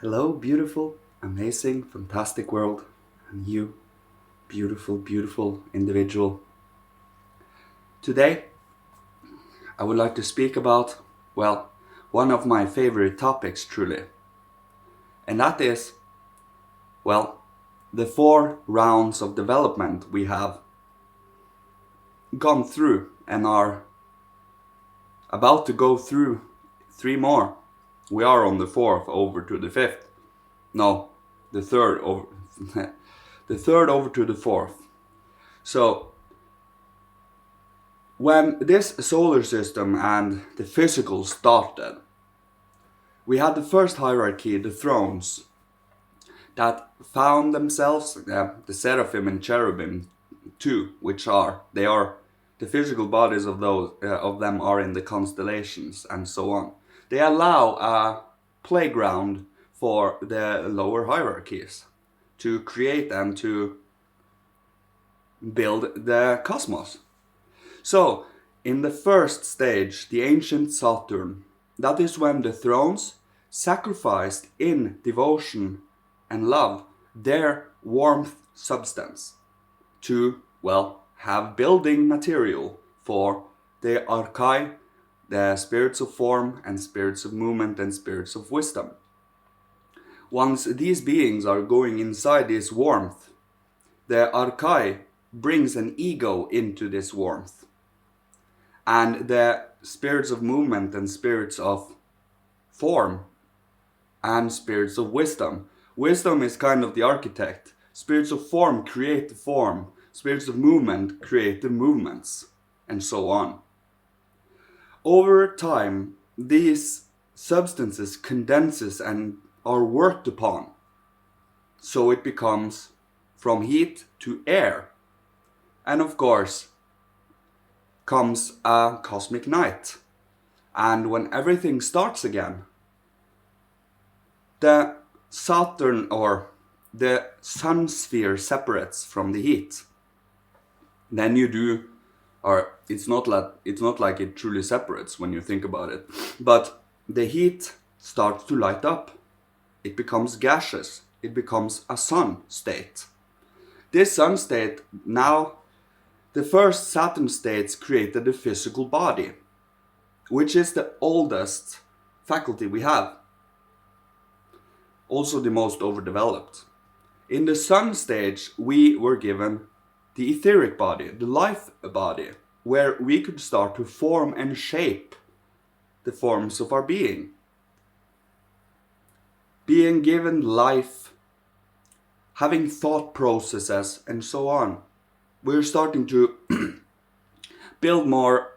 Hello, beautiful, amazing, fantastic world, and you, beautiful, beautiful individual. Today, I would like to speak about, one of my favorite topics, truly, and that is, well, the 4 rounds of development we have gone through and are about to go through 3 more. We are on the 4th over to the 5th. No, the 3rd over, the 3rd over to the 4th. So, when this solar system and the physical started, we had the first hierarchy, the thrones, that found themselves, the seraphim and cherubim too, they are the physical bodies of them are in the constellations and so on. They allow a playground for the lower hierarchies to create and to build the cosmos. So, in the first stage, the ancient Saturn, that is when the thrones sacrificed in devotion and love their warmth substance to, have building material for the Archai, the spirits of form and spirits of movement and spirits of wisdom. Once these beings are going inside this warmth, the Archai brings an ego into this warmth. And the spirits of movement and spirits of form and spirits of wisdom. Wisdom is kind of the architect. Spirits of form create the form. Spirits of movement create the movements. And so on. Over time, these substances condenses and are worked upon. So it becomes from heat to air. And of course, comes a cosmic night. And when everything starts again, the Saturn or the sun sphere separates from the heat. Then you do, or it's not like it truly separates when you think about it, but the heat starts to light up. It becomes gaseous. It becomes a sun state. This sun state now, the first Saturn states created the physical body, which is the oldest faculty we have. Also the most overdeveloped. In the sun stage, we were given the etheric body, the life body, where we could start to form and shape the forms of our being. Being given life, having thought processes, and so on. We're starting to build more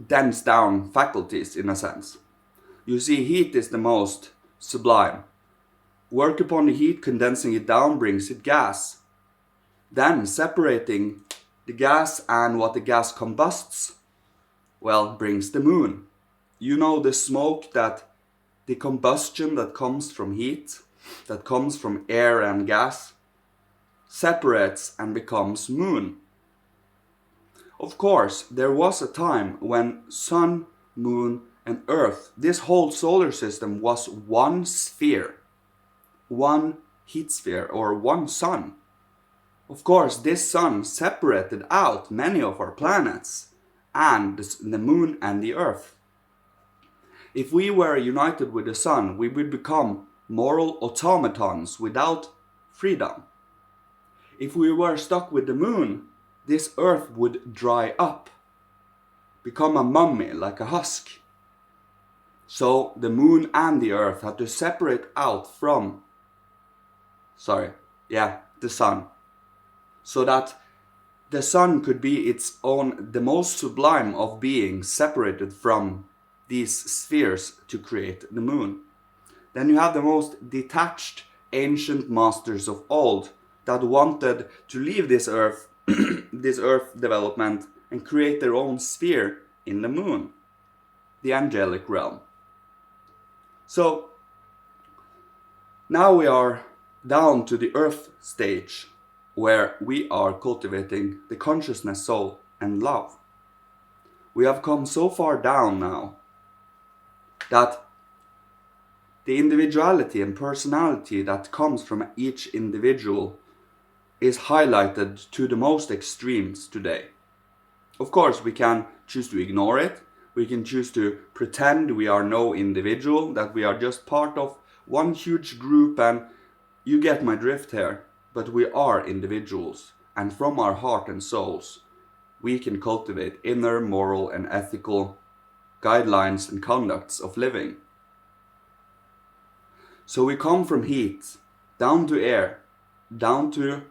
dense down faculties in a sense. You see, heat is the most sublime. Work upon the heat, condensing it down brings it gas. Then separating the gas and what the gas combusts, brings the moon. You know the smoke the combustion that comes from heat, that comes from air and gas, separates and becomes moon. Of course, there was a time when sun, moon, and earth, this whole solar system was one sphere, one heat sphere, or one sun. Of course, this sun separated out many of our planets and the moon and the earth. If we were united with the sun, we would become moral automatons without freedom. If we were stuck with the moon, this earth would dry up, become a mummy, like a husk. So the moon and the earth had to separate out from, the sun. So that the sun could be its own, the most sublime of beings, separated from these spheres to create the moon. Then you have the most detached ancient masters of old that wanted to leave this earth, this earth development, and create their own sphere in the moon, the angelic realm. So now we are down to the earth stage, where we are cultivating the consciousness, soul, and love. We have come so far down now that the individuality and personality that comes from each individual is highlighted to the most extremes today. Of course, we can choose to ignore it. We can choose to pretend we are no individual, that we are just part of one huge group, and you get my drift here. But we are individuals, and from our heart and souls, we can cultivate inner moral and ethical guidelines and conducts of living. So we come from heat, down to air, down to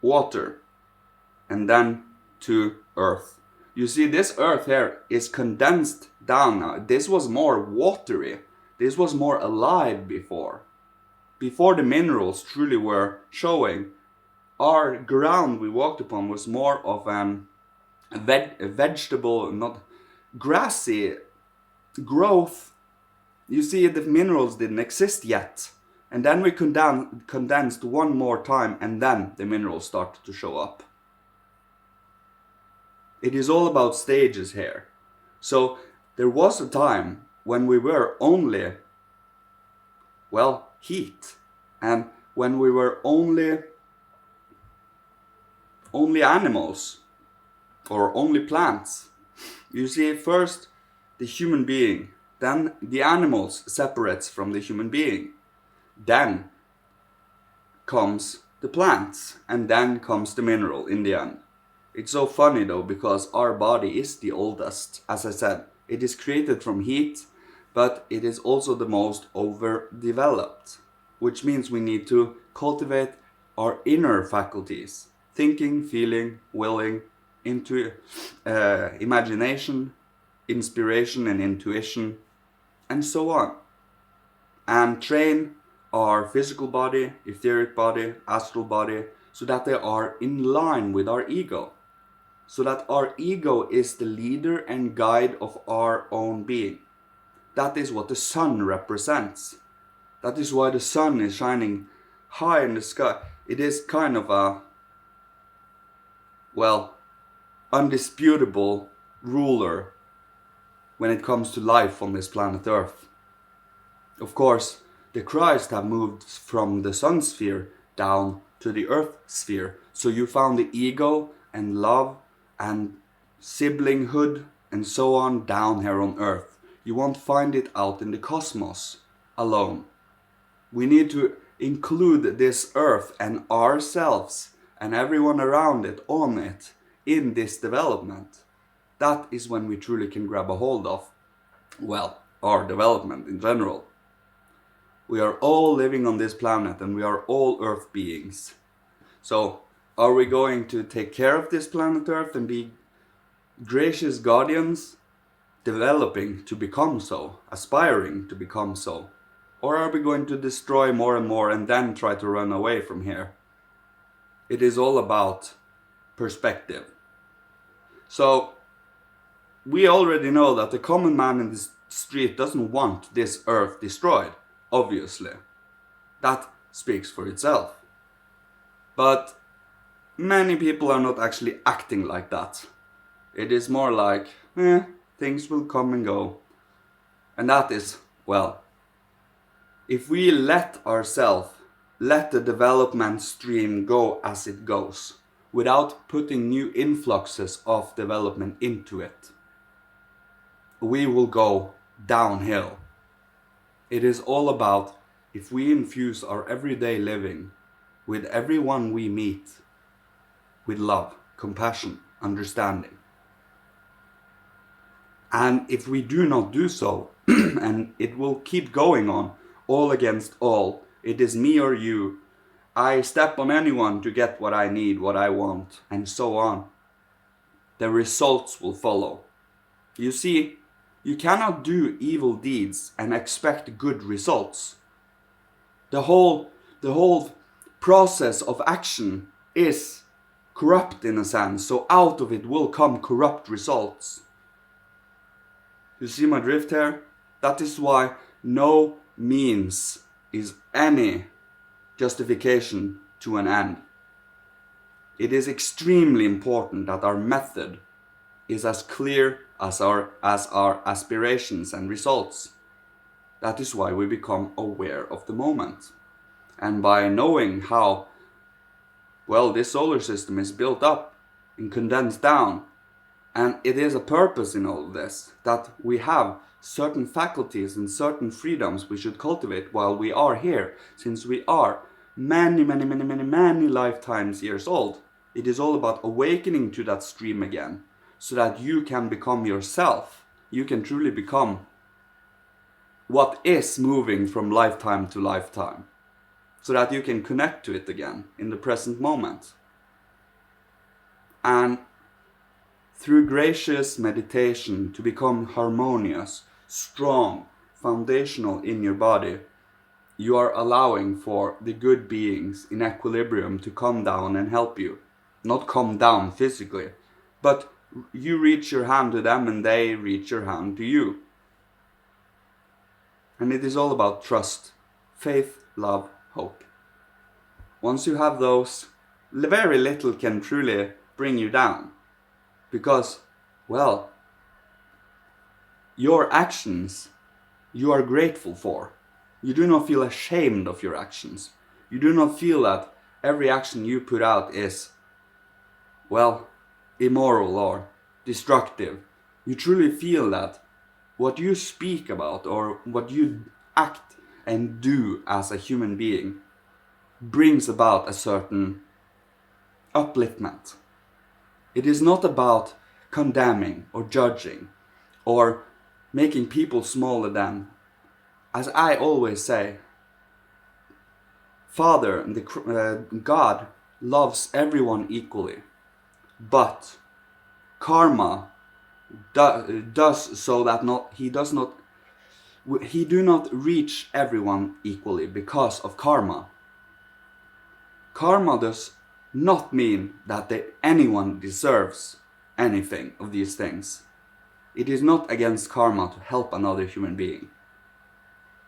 water, and then to earth. You see, this earth here is condensed down now. This was more watery. This was more alive before. Before the minerals truly were showing, our ground we walked upon was more of a vegetable, not grassy growth. You see, the minerals didn't exist yet. And then we condensed one more time, and then the minerals started to show up. It is all about stages here. So there was a time when we were only, well, heat. And when we were only animals or only plants. You see, first the human being, then the animals separates from the human being. Then comes the plants, and then comes the mineral in the end. It's so funny though, because our body is the oldest. As I said, it is created from heat, but it is also the most overdeveloped, which means we need to cultivate our inner faculties, thinking, feeling, willing, imagination, inspiration and intuition, and so on. And train our physical body, etheric body, astral body, so that they are in line with our ego. So that our ego is the leader and guide of our own being. That is what the sun represents. That is why the sun is shining high in the sky. It is kind of a, well, undisputable ruler when it comes to life on this planet Earth. Of course, the Christ have moved from the sun sphere down to the earth sphere. So you found the ego and love and siblinghood and so on down here on earth. You won't find it out in the cosmos alone. We need to include this earth and ourselves and everyone around it, on it, in this development. That is when we truly can grab a hold of, well, our development in general. We are all living on this planet and we are all earth beings. So, are we going to take care of this planet Earth and be gracious guardians, developing to become so, aspiring to become so? Or are we going to destroy more and more and then try to run away from here? It is all about perspective. So, we already know that the common man in the street doesn't want this earth destroyed, obviously. That speaks for itself. But many people are not actually acting like that. It is more like, things will come and go. And that is, well, if we let the development stream go as it goes, without putting new influxes of development into it, we will go downhill. It is all about if we infuse our everyday living with everyone we meet with love, compassion, understanding. And if we do not do so, and it will keep going on, all against all, it is me or you, I step on anyone to get what I need, what I want, and so on, the results will follow. You see, you cannot do evil deeds and expect good results. The whole process of action is corrupt in a sense, so out of it will come corrupt results. You see my drift here? That is why no means is any justification to an end. It is extremely important that our method is as clear as our aspirations and results. That is why we become aware of the moment. And by knowing how, well, this solar system is built up and condensed down, and it is a purpose in all of this, that we have certain faculties and certain freedoms we should cultivate while we are here, since we are many lifetimes years old. It is all about awakening to that stream again, so that you can become yourself. You can truly become what is moving from lifetime to lifetime, so that you can connect to it again in the present moment. And through gracious meditation to become harmonious, strong, foundational in your body, you are allowing for the good beings in equilibrium to come down and help you. Not come down physically, but you reach your hand to them and they reach your hand to you. And it is all about trust, faith, love, hope. Once you have those, very little can truly bring you down. Because, well, your actions you are grateful for. You do not feel ashamed of your actions. You do not feel that every action you put out is, well, immoral or destructive. You truly feel that what you speak about or what you act and do as a human being brings about a certain upliftment. It is not about condemning or judging or making people smaller than. As I always say, Father, God loves everyone equally, but karma does so that he do not reach everyone equally because of karma. Karma does not mean that anyone deserves anything of these things. It is not against karma to help another human being.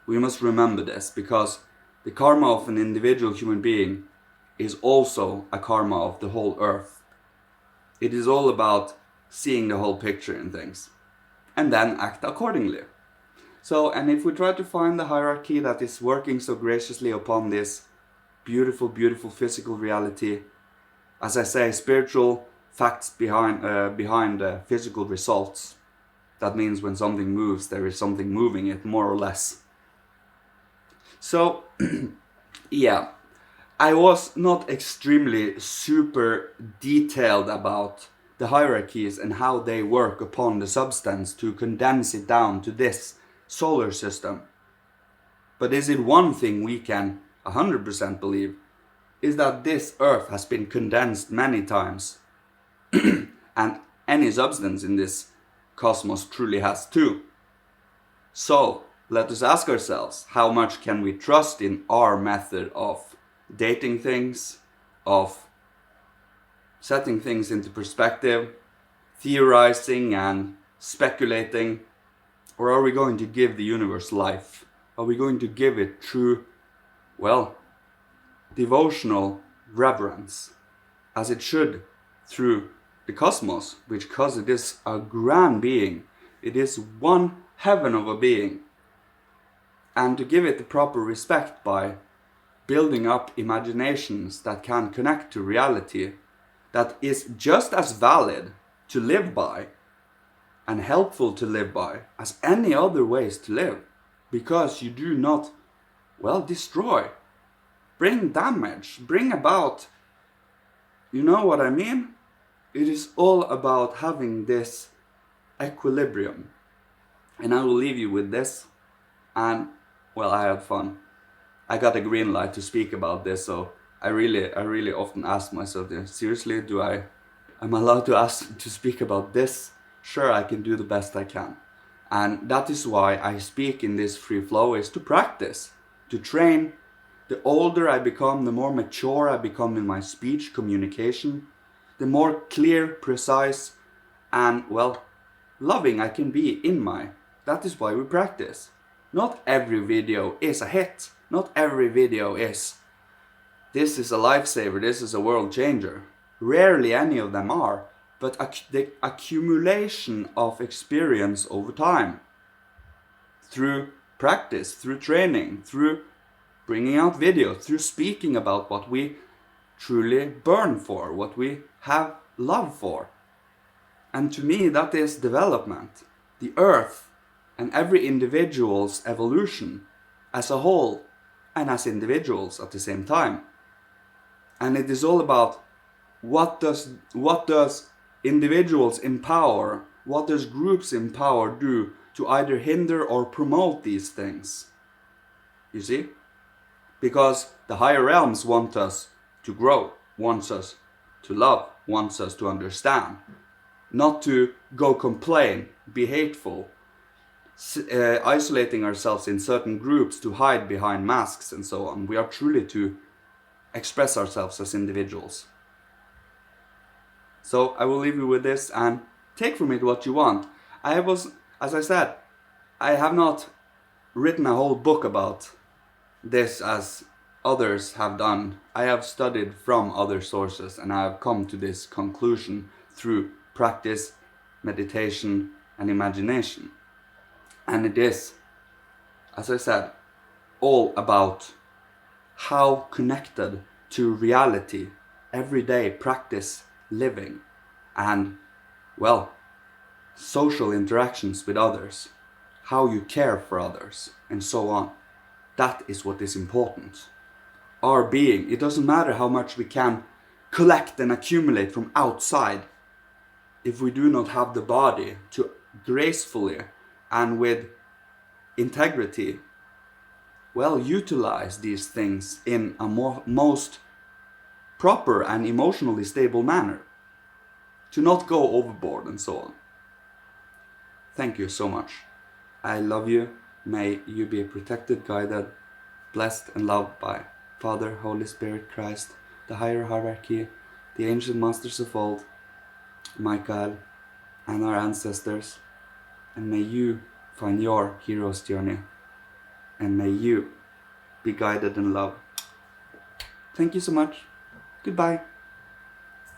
We must remember this, because the karma of an individual human being is also a karma of the whole earth. It is all about seeing the whole picture in things, and then act accordingly. So, and if we try to find the hierarchy that is working so graciously upon this beautiful, beautiful physical reality, as I say, spiritual facts behind physical results. That means when something moves, there is something moving it, more or less. So, yeah, I was not extremely super detailed about the hierarchies and how they work upon the substance to condense it down to this solar system. But is it one thing we can 100% believe, is that this earth has been condensed many times, and any substance in this cosmos truly has too. So, let us ask ourselves, how much can we trust in our method of dating things, of setting things into perspective, theorizing and speculating, or are we going to give the universe life? Are we going to give it true, well, devotional reverence, as it should, through the cosmos, because it is a grand being, it is one heaven of a being, and to give it the proper respect by building up imaginations that can connect to reality, that is just as valid to live by and helpful to live by as any other ways to live, because you do not, well, destroy, bring damage, bring about, you know what I mean? It is all about having this equilibrium. And I will leave you with this, and well, I had fun. I got a green light to speak about this, so I really often ask myself, seriously, am I allowed to speak about this? Sure, I can do the best I can. And that is why I speak in this free flow, is to practice, to train. The older I become, the more mature I become in my speech communication, the more clear, precise, and, well, loving I can be in my. That is why we practice. Not every video is a hit. Not every video is, this is a lifesaver, this is a world changer. Rarely any of them are, but the accumulation of experience over time, through practice, through training, through bringing out videos, through speaking about what we truly burn for, what we have love for. And to me, that is development. The earth and every individual's evolution as a whole and as individuals at the same time. And it is all about what does individuals in power, what does groups in power do to either hinder or promote these things? You see? Because the higher realms want us to grow, wants us to love, wants us to understand, not to go complain, be hateful, isolating ourselves in certain groups to hide behind masks and so on. We are truly to express ourselves as individuals. So I will leave you with this and take from it what you want. As I said, I have not written a whole book about this as others have done. I have studied from other sources and I have come to this conclusion through practice, meditation and imagination. And it is, as I said, all about how connected to reality, everyday practice, living, and, well, social interactions with others, how you care for others, and so on. That is what is important. Our being, it doesn't matter how much we can collect and accumulate from outside, if we do not have the body to gracefully and with integrity, well, utilize these things in a most proper and emotionally stable manner, to not go overboard and so on. Thank you so much. I love you. May you be protected, guided, blessed and loved by Father, Holy Spirit, Christ, the higher hierarchy, the ancient masters of old, Michael, and our ancestors. And may you find your hero's journey. And may you be guided and loved. Thank you so much. Goodbye.